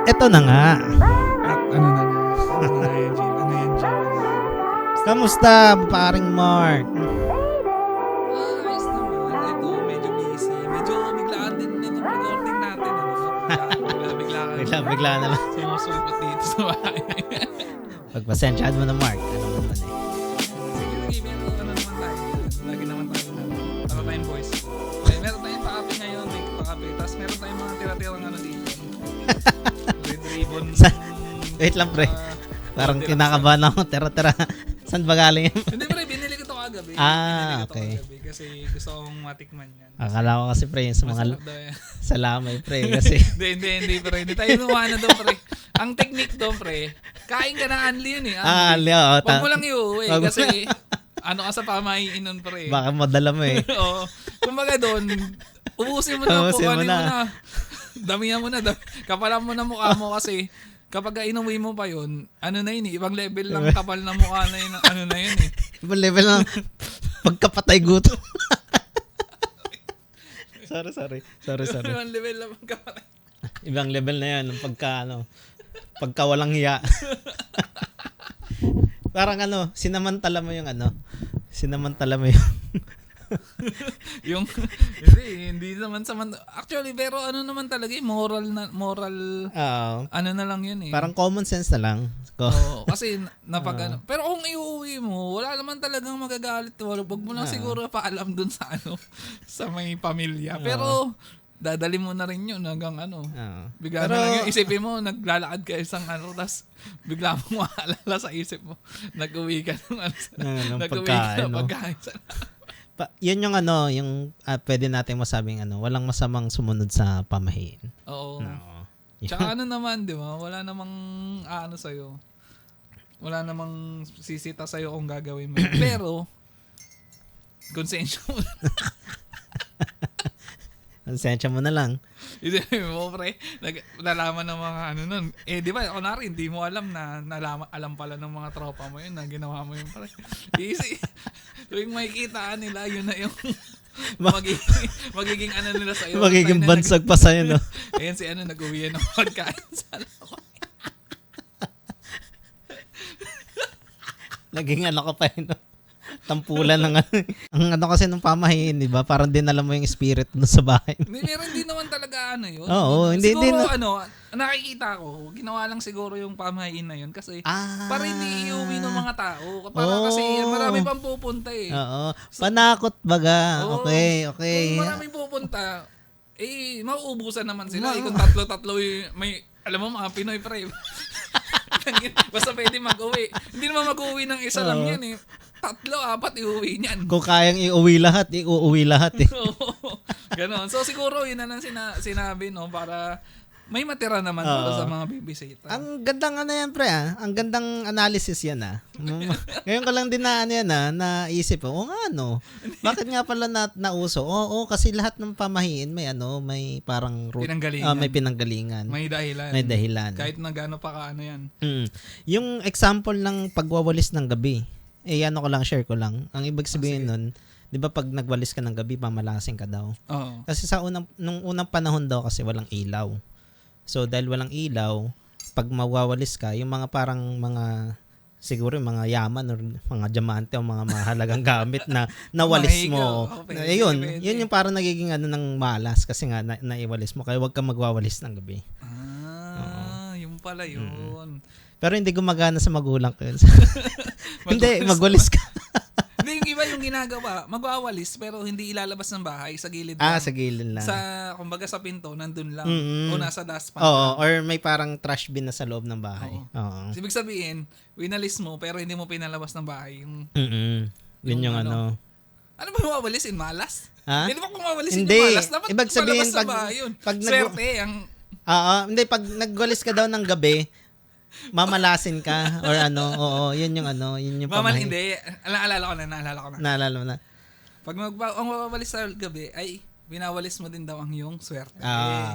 Eto na nga. At ano na nga. Ano na yan, Jim? Ano yan, Jim? Kamusta, paring Mark? Ayos naman. Ito, medyo busy. Medyo biglaan din itong recording natin. Bigla. Bigla na lang. Sumusulpot dito sa bahay. Pagpasensyaan mo na, Mark. Ano naman eh. Sige, pero ano naman tayo. Lagi naman tayo. Ano tayong boys? Meron tayong pakape ngayon. May pakape. Tapos meron tayong mga tira-tirang ano dito. Red ribbon. Wait lang, pre. Parang kinakabahan ako. Tira-tira. Saan ba galing yan? Hindi, pre. Binili ko ito kagabi. Okay. Kasi gusto kong matikman yan. Akala ko kasi, pre, sa mga Masarap daw yan. salamay, pre. Kasi, Hindi, pre. Hindi tayo nuha na doon, pre. Ang technique doon, pre, kain ka ng anli yun eh. Anli. oo. Huwag mo lang iuwi kasi ano ka sa pamahiin nun, pre. Baka madala mo eh. Oo. Kumbaga doon, ubusin mo na, Ubusin mo pukanin mo na. na. Damihan mo na. Kapalan mo na mukha mo kasi kapag inuwi mo pa yun, ano na yun eh, ibang level lang kapal na mukha na yun, ano na yun eh. Ibang level lang. Pagkapatay gutom. Sorry. Ibang level lang kapal. Ibang level na yan. Pagka walang hiya. Parang sinamantala mo yung Sinamantala mo Yung hindi naman actually pero ano naman talaga moral ano na lang yun eh. parang common sense na lang. Oo, kasi napag pero kung iuwi mo, wala naman talagang magagalit. Wag mo lang siguro paalam dun sa sa may pamilya. Pero dadali mo na rin yun hanggang bigla na lang yung isipin mo, naglalakad ka isang tapos bigla mo maalala sa isip mo, nag-uwi ka ng pagkain. Yun yung yung pwede natin masabing walang masamang sumunod sa pamahiin. Oo. Tsaka naman, di ba? Wala namang sa'yo. Wala namang sisita sa'yo kung gagawin mo. Pero, konsensya mo. Konsensya mo na lang. Isipin mo, pre, nalaman ng mga nun. Di ba, kunwari, hindi mo alam na alam pala ng mga tropa mo yun na ginawa mo yun, pre. Easy. Tuwing makikita nila, yun na yung magiging nila sa'yo. Magiging bansag pa sa'yo, no? Ayan si nag-uwi ng pagkain sa Naging ka pa yun, no? Tampulan ng ang kasi ng pamahiin, di ba? Parang din alam mo yung spirit doon sa bahay. Meron din naman talaga yun. Oo, hindi siguro nakikita ko, ginawa lang siguro yung pamahiin na yun kasi para hindi iuwi ng mga tao. Para kasi marami pang pupunta eh. Oo. Panakot baga. Okay. Kung maraming pupunta, mauubusan naman sila. Kung tatlo-tatlo may, alam mo mga Pinoy pre. Basta pwede mag-uwi. Hindi naman mag-uwi ng isa lang yan eh. 3-4 iuwi niyan. Kung kayang iuwi lahat, iuwi lahat eh. Ganon. So siguro yun na lang sinabi para may matira naman para sa mga bibisita. Ang gandang yan pre Ang gandang analysis yan Ngayon ko lang din naisip bakit nga pala nauso? Oo, kasi lahat ng pamahiin may parang pinanggalingan. May pinanggalingan. May dahilan. Kahit na gaano pa yan. Yung example ng pagwawalis ng gabi. Share ko lang. Ang ibig sabihin nun, 'di ba pag nagwalis ka ng gabi, pamalasing ka daw. Oo. Kasi nung unang panahon daw kasi walang ilaw. So dahil walang ilaw, pag mawawalis ka, yung mga parang siguro mga yaman or mga diamante o mga mahalagang gamit na nawalis mo. Ayun, yun yung parang nagiging ng malas kasi nga naiwalis mo. Kaya wag ka magwawalis ng gabi. Yung pala yun. Pero hindi gumagana sa magulang ko yun. Hindi, magwalis ka. Hindi, yung iba yung ginagawa, magwawalis pero hindi ilalabas ng bahay, sa gilid lang. Sa gilid lang. Kumbaga sa pinto, nandun lang. O nasa dustpan lang. Or may parang trash bin na sa loob ng bahay. Oo. Ibig sabihin, winalis mo pero hindi mo pinalabas ng bahay. Yun yung Ano ba mawawalisin? Malas? Hindi ba kung mawawalisin hindi. Yung malas? Dapat ibig sabihin, sa bahay yun. Swerte. Hindi, pag nagwalis ka daw ng gabi, mamalasin ka or yun yung pamahiin. Hindi. Naalala ko na. Naalala mo na. Pag ang mawawalis sa gabi ay binawalis mo din daw ang iyong swerte.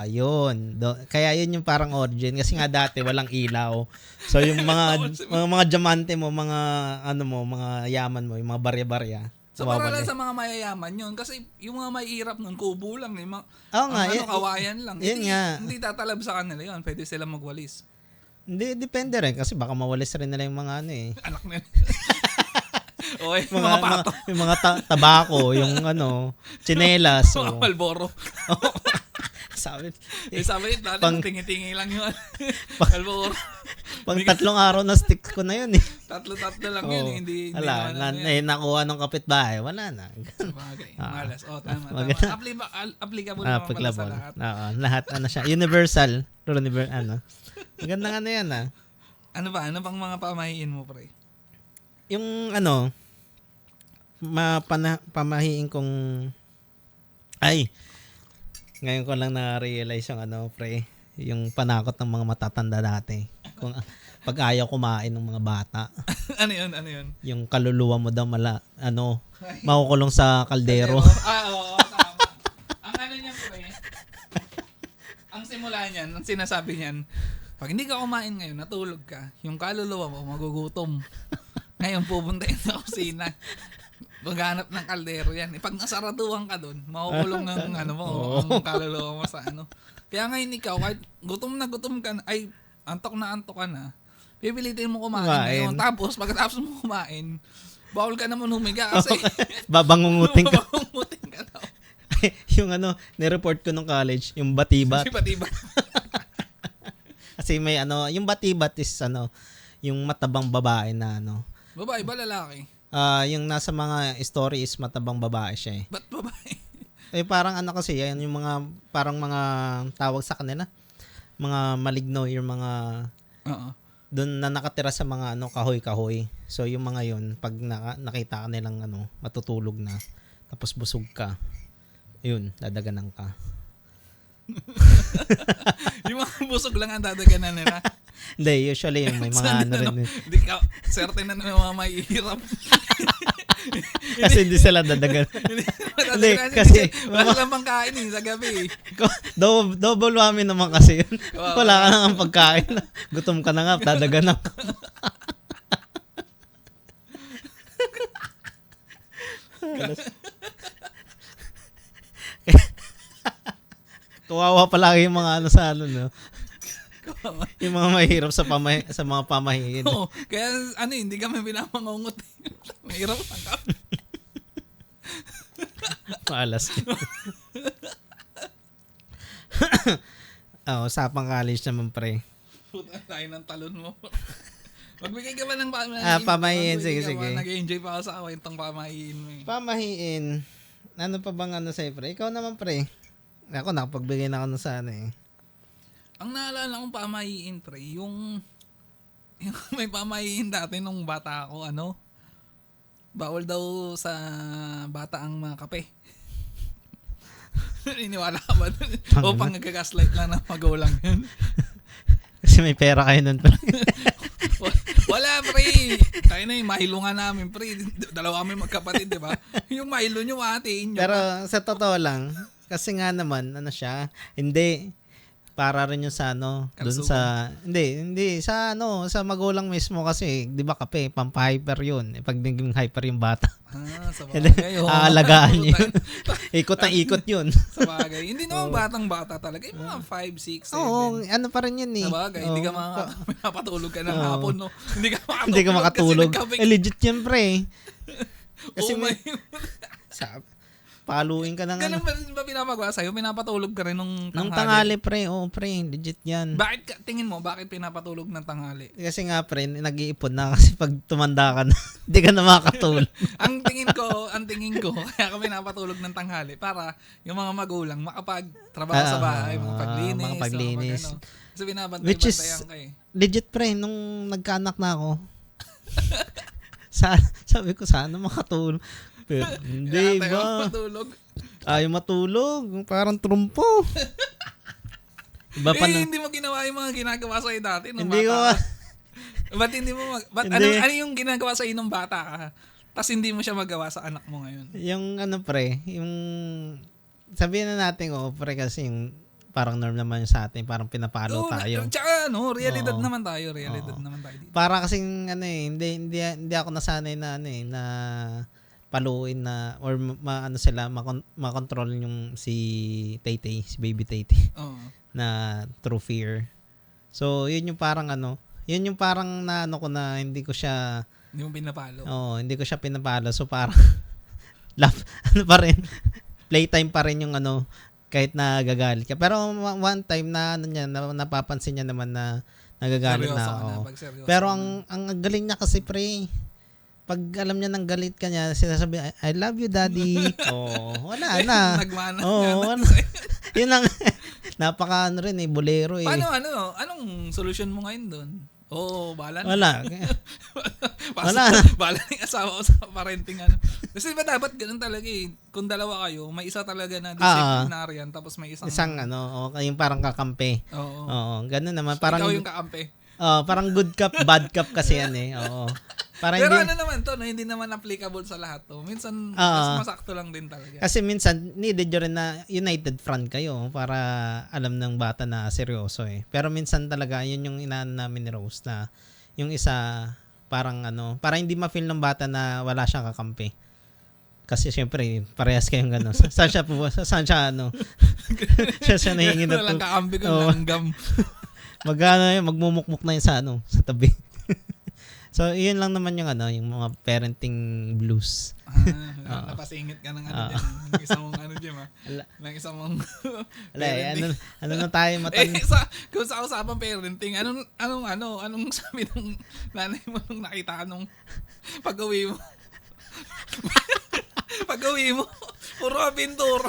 Yun. Kaya yun yung parang origin kasi nga dati walang ilaw. So yung mga diamante mo, mga mga yaman mo, yung mga barya-barya, So para Mawawala. lang sa mga mayayaman yun. Kasi yung mga mahihirap nun, kubo lang. Yung mga, Oo nga, kawayan lang. yun Hindi, nga. hindi tatalab sa kanila yun. Pwede sila magwalis. Hindi, depende rin kasi baka mawalis rin nila yung mga ano eh. Anak nila. Okay, mga pato. yung mga tabako, yung ano, tsinelas. Mga Malboro. Sabi, Sabi, dati tingi-tingi lang yun. Malboro. pang 3 araw na stick ko na yun eh. Tatlo lang yun. Hindi Wala, naman yan. nakuha ng kapitbahay, wala na. Sabagay, malas. Tama. Maganda. Applicable naman pala sa lahat. Oo, lahat ano siya, universal. Magandang ano yan ah. Ano ba? Ano bang mga pamahiin mo, pre? Yung ano, pamahiin kong, ngayon ko lang na-realize yung ano, pre, yung panakot ng mga matatanda dati. Kung pag ayaw kumain ng mga bata. Ano yun? Yung kaluluwa mo daw makukulong sa kaldero. Oo, tama. Ang ano niyan, pre, ang simula niyan, ang sinasabi niyan, pag hindi ka kumain ngayon, natulog ka, yung kaluluwa mo magugutom. Ngayon pupunta yun sa kusina. Maghanap ng kaldero yan. Pag nasaraduhan ka doon, makukulong ang ang kaluluwa mo sa ano. Kaya ngayon ikaw, kahit gutom ka na, antok ka na, pipilitin mo kumain ngayon. Tapos, pagkatapos mo kumain, bawal ka naman humiga kasi Babangungutin ka. babangungutin ka daw. Yung ano, nireport ko nung college, yung batibat. Batibat. Kasi may ano, yung batibat is ano, yung matabang babae na ano. Babae ba lalaki? Yung nasa mga story is matabang babae siya eh. Ba't babae? Parang ano kasi, yan yung mga, parang mga tawag sa kanila. Mga maligno, yung mga, doon na nakatira sa mga ano, kahoy-kahoy. So yung mga yun, pag nakita ka nilang ano, matutulog na, tapos busog ka, yun, dadaganan ka. Yung mga busog lang ang dadaganan nila. Hindi, usually yung may mga ano rin. Hindi ka, certain na naman mga mahihirap. Kasi hindi sila dadagan. Hindi, kasi wala lang pang kain sa gabi. Double whammy naman kasi yun. Wala ka nang pagkain. Gutom ka na nga, dadaganan ka. Kawawa palagi yung mga ano sa ano, no? Yung mga mahirap sa mga pamahiin. Oo, kaya hindi kami binamangungot. Mahirap ang kami. Maalas. Usapang college naman, pre. Puta tayo ng talon mo. Magbigay ka ba ng pamahiin? Sige. Nag-enjoy pa ako sa kwentong pamahiin mo. Pamahiin. Ano pa bang ano sa'yo, pre? Ikaw naman, pre. Ako, nakapagbigay na ako ng sana eh. Ang naalala kong pamahiin, pre, yung may pamahiin dati nung bata ako, bawal daw sa bata ang mga kape. Iniwala ka ba dun? O pang nag-gaslight lang ng magulang yun? Kasi may pera kayo nun, pre. Wala, pre. Tayo na yung Milo nga namin, pre. Dalawa kami magkapatid, di ba? Yung Milo nyo, atiin nyo. Pero sa totoo lang, kasi nga naman, ano siya, hindi, para rin yung sa ano, dun sa, hindi, sa ano, sa magulang mismo kasi, di ba kape, pampahyper yun. Pag naging hyper yung bata. Sa bagay. Aalagaan nyo yun. Ikot ang ikot yun. Sa bagay. Hindi naman batang-bata talaga. Yung mga 5, 6, 7. Oo, ano pa rin yun eh. Sa bagay. Hindi ka makapatulog ka ng hapon, no? Hindi ka makatulog. Legit yan, pre. Kasi paluin ka na nga. Ganun ba pinapagawa sa'yo? Pinapatulog ka rin nung tanghali? Nung tanghali, pre. Oo, pre. Legit yan. Tingin mo, bakit pinapatulog ng tanghali? Kasi nga, pre, nag-iipon na kasi pag tumanda ka na, hindi ka na makakatulog. ang tingin ko, kaya ka pinapatulog ng tanghali para yung mga magulang makapagtrabaho sa bahay, makapaglinis. Kasi binabantay-bantayan ka eh. Legit, pre, nung nagkaanak na ako, sabi ko, sana makatulog. Pero, hindi ba? Ayaw matulog. Parang trumpo. Iba pa hindi mo ginawa yung mga ginagawa sa'yo dati nung hindi bata ko. Ba't hindi mo ano yung ginagawa sa'yo nung bata ka? Tapos hindi mo siya magawa sa anak mo ngayon? Yung pre, yung sabihin na natin, pre, kasi yung parang norm naman sa atin, parang pinapalo tayo. Tsaka realidad naman tayo. Naman tayo dito. Para kasing hindi ako nasanay na na paluin na or ano sila makontrol yung si Tay-Tay, si baby Tay-Tay Oo. na through fear. So yun yung parang yun yung parang na ko na hindi ko siya Hindi mo pinapalo. hindi ko siya pinapalo. So parang pa rin playtime pa rin yung kahit na gagalit ka. Pero one time na napapansin niya naman na nagagalit Seryoso na ka ako. pag seryoso Pero ka ang galing niya kasi pre. Pag alam niya nang galit ka niya, sinasabi, I love you daddy. Wala na. Nagmana. Wala. Yun lang. Napaka rin bolero eh. Paano anong solusyon mo ngayon doon? Bahala na. Wala. Wala na. Bahala na yung asawa ko sa parenting Kasi ba dapat ganun talaga eh. Kung dalawa kayo, may isa talaga na disciplinarian tapos may isang yung parang kakampi. Oo. Ganun naman. So, ikaw yung kakampi. Parang good cup, bad cup kasi yan eh. Oo. Pero naman to, hindi naman applicable sa lahat to. Minsan, mas masakto lang din talaga. Kasi minsan, needed nyo rin na united front kayo para alam ng bata na seryoso eh. Pero minsan talaga, yun yung inaan namin ni Rose na yung isa, parang para hindi ma-feel ng bata na wala siyang kakampi. Kasi syempre, parehas kayong gano'n. Saan siya siya nahingi na walang kakampi ko, langgam. Magmumukmuk na yun sa tabi. So, yun lang naman yung yung mga parenting blues. Napasingit ka ng dyan. Ng isang mong dyan, ng isang mong parenting. Na tayo kung sa usapang parenting, anong sabi ng nanay mo nung nakita ka nung pag-uwi mo? Pag-uwi mo, puro pintura.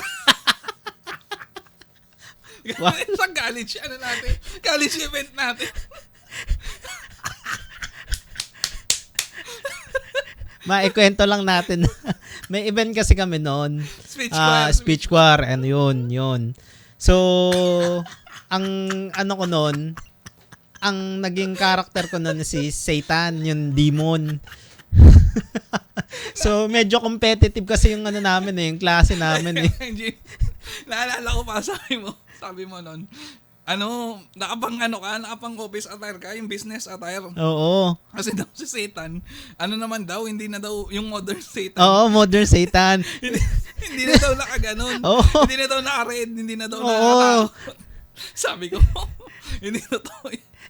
Sa college, college event natin. Maikwento lang natin. May event kasi kami noon. Speech choir. And yun. So, ang ko noon, ang naging character ko noon si Satan, yung demon. So, medyo competitive kasi yung namin yung klase namin eh. Naalala ko pa, sabi mo noon, nakapang office attire ka, yung business attire. Oo. Kasi daw si Satan, naman daw, hindi na daw yung modern Satan. Oo, modern Satan. hindi na daw nakaganon. Hindi na daw naka-red, hindi na daw naka-takot. Sabi ko, hindi na to.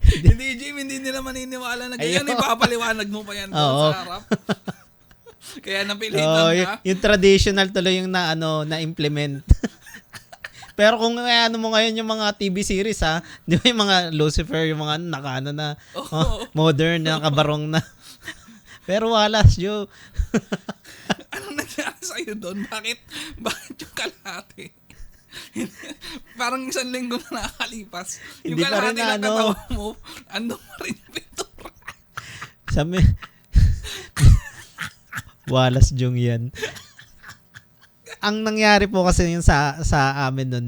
Hindi, Jim, hindi nila maniniwala na ganyan. Ipapaliwanag mo pa yan doon sa harap. Kaya napilitan ka. Yung traditional tuloy yung na-implement. Pero kung mo ngayon yung mga TV series di ba yung mga Lucifer, yung mga na modern, nakabarong na. Pero wala, Joe. Anong nangyari sa'yo doon? Bakit yung kalahati? Parang isang linggo na nakakalipas. Yung Hindi kalahati pa rin ng katawan mo, andun pa rin yung pintura. Sabi, walas Jung yan. Ang nangyari po kasi yung sa amin nun,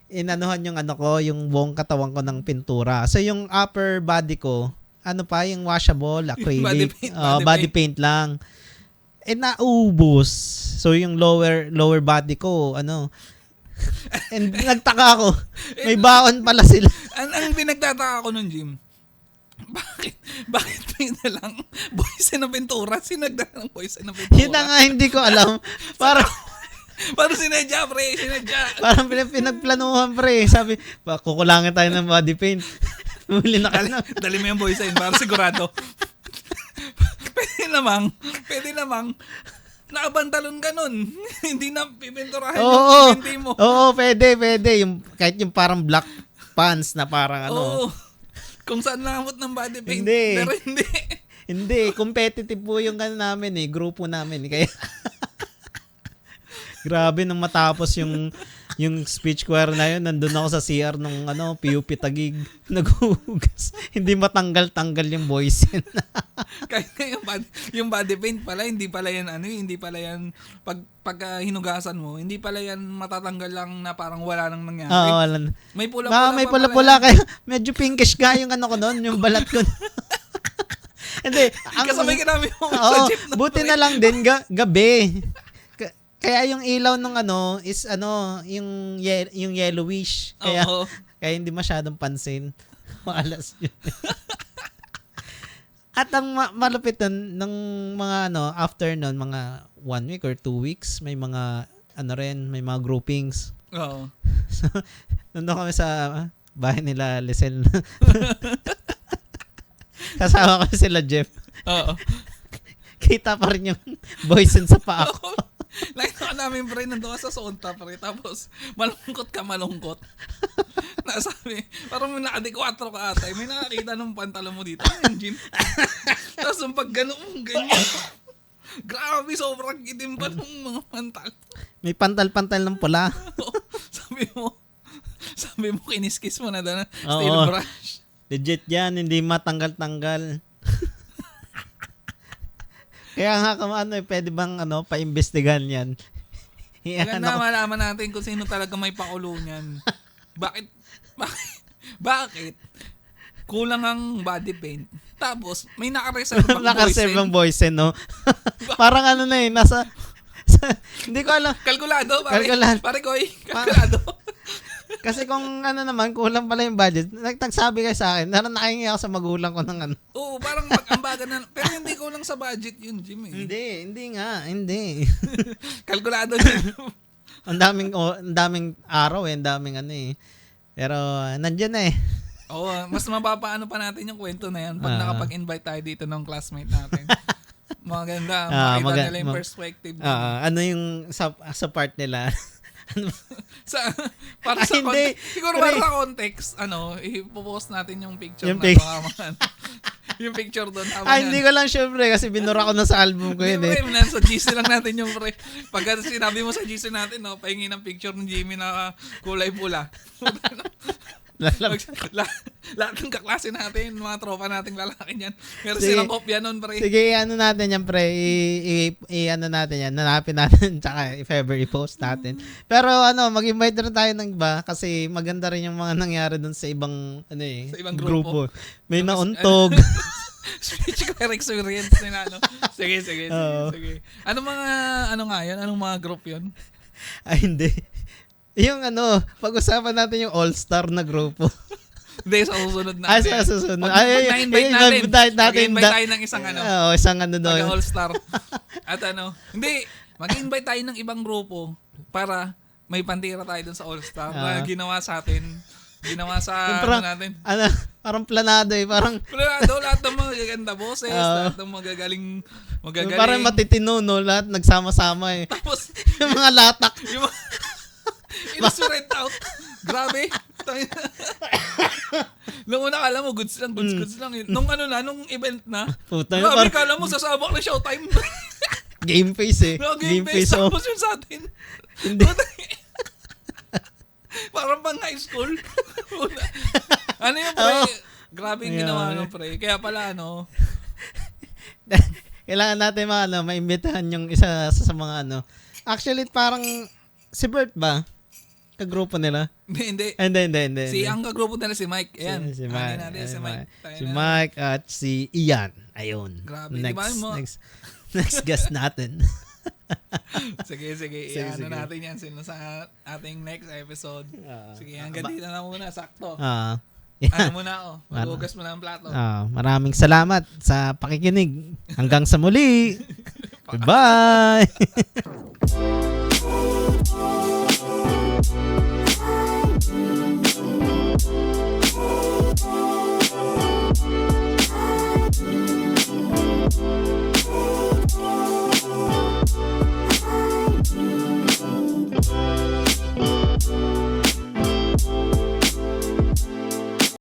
inanuhan yung yung buong katawan ko ng pintura. So yung upper body ko, yung washable, acrylic, body paint lang. Naubos. So yung lower body ko, and nagtaka ako. May baon pala sila. Ang pinagtataka ko nun, Jim, bakit may dalang boys na pintura? Sinagdala ng boys na pintura. Yun na nga, hindi ko alam. Parang sinadya, pre. Parang pinagplanuhan, pre. Sabi, kukulangin tayo ng body paint. Muli na ka na. Dali mo yung boy sign para sigurado. Pwede namang nakabantalon ka nun. Hindi na pipinturahan yung binti mo. Oo, pwede. Kahit yung parang black pants na parang Oo. Kung saan namot ng body paint. Hindi. Pero hindi. Hindi. Competitive po yung namin grupo namin. Kaya grabe nung matapos yung speech choir na yun, nandun ako sa CR nung PUP Taguig, naghuhugas. Hindi matanggal-tanggal yung voice. Kahit yung body paint pala, hindi pala yan pag hinugasan mo, hindi pala yan matatanggal lang na parang wala nang nangyari. Oo, wala. May pula-pula may pula-pula kaya medyo pinkish ka yung ko noon, yung balat ko. Hindi. Kasabay ka namin sa jeep. Buti na lang din gabi. Kaya yung ilaw nung is yung yellowish. Kaya hindi masyadong pansin. Malas yun. At ang malupit nun, ng mga after nun, mga 1 week or 2 weeks, may mga, may mga groupings. Oo. So, nandun kami sa bahay nila, Lisel. Kasama ko sila, Jeff. Oo. Kita pa rin yung boysen sa paa ko. Nakita namin pre, nandun ka sa sonta pre, tapos malungkot. Nasabi, parang may naka-4 ka ata, may nakakita ng pantalon mo dito, yung gym. Tapos yung pag ganun, ganyan. Grabe, sobrang itim pa ng mga pantal. May pantal-pantal ng pula. sabi mo, kiniskis mo na doon, Oo. steel brush. Legit yan, hindi matanggal-tanggal. Kaya nga pwede bang paimbestigahan yan? Maganda malaman natin kung sino talaga may pakulo niyan. Bakit? Kulang ang body paint. Tapos, may naka-reserve ang boysen, no? Parang nasa hindi ko alam. Kalkulado. Pare Koy, kalkulado. Kasi kung naman, kulang pala yung budget, nagsabi kayo sa akin, nakahingi ako sa magulang ko ng Oo, parang mag-ambagan na. Pero hindi kulang sa budget yun, Jim. Hindi nga. Kalkulado din. ang daming araw ang daming Pero, nandiyan na Oo, mas mapapaano pa natin yung kwento na yan pag nakapag-invite tayo dito ng classmate natin. Maganda, makita nila yung perspective. Yung sa part nila. Para sa hindi. Siguro para sa context, ipopost natin yung picture yung yung picture doon. Hindi ko lang syempre kasi binura ko na sa album ko yun Sa GC lang natin yung pre. Pag sinabi mo sa GC natin, pahingi ng picture ng Jimmy na kulay pula. Lahat ng kaklase natin, mga tropa nating lalaki niyan. Pero silang kopya nun, pre. Sige, natin yan, pre. Natin yan. Nanapin natin, tsaka if ever i-post natin. Pero mag-invite rin tayo ng iba kasi maganda rin yung mga nangyari dun sa ibang, sa ibang grupo. May nauntog. Speech ko experience nila, Sige. Anong mga group yun? Ay, hindi. Yung pag-usapan natin yung all-star na grupo. Hindi, sa susunod na. Sa susunod. Na-invite natin. Mag-invite tayo ng isang isang doon. All-star. At hindi, mag-invite tayo ng ibang grupo para may pantira tayo dun sa all-star na ginawa sa atin. Ginawa sa natin. Parang planado Parang planado, lahat ng mga gaganda boses, lahat ng magagaling. Parang matitino, lahat nagsama-sama Tapos, yung mga latak. Illustrate out. Grabe. Nung una kala mo, goods lang. Nung nung event na, grabe kala mo, sasabak na showtime. Game face Game face. Tapos yun sa atin. Hindi. Parang pang high school. Yung pre? Grabe yung ginawa ng pre. Kaya pala, kailangan natin maimbitahan yung isa sa mga Actually, parang si Bert ba? Kagrupo nila? Hindi. Ang kagrupo nila si Mike. Ayan. Si Mike. Si Mike at si Ian. Ayun. Grabe. Next guest natin. Sige. Natin yan sa ating next episode. Sige, hanggang dito na muna. Sakto. Magugas mo na ang plato. Maraming salamat sa pakikinig. Hanggang sa muli. Bye!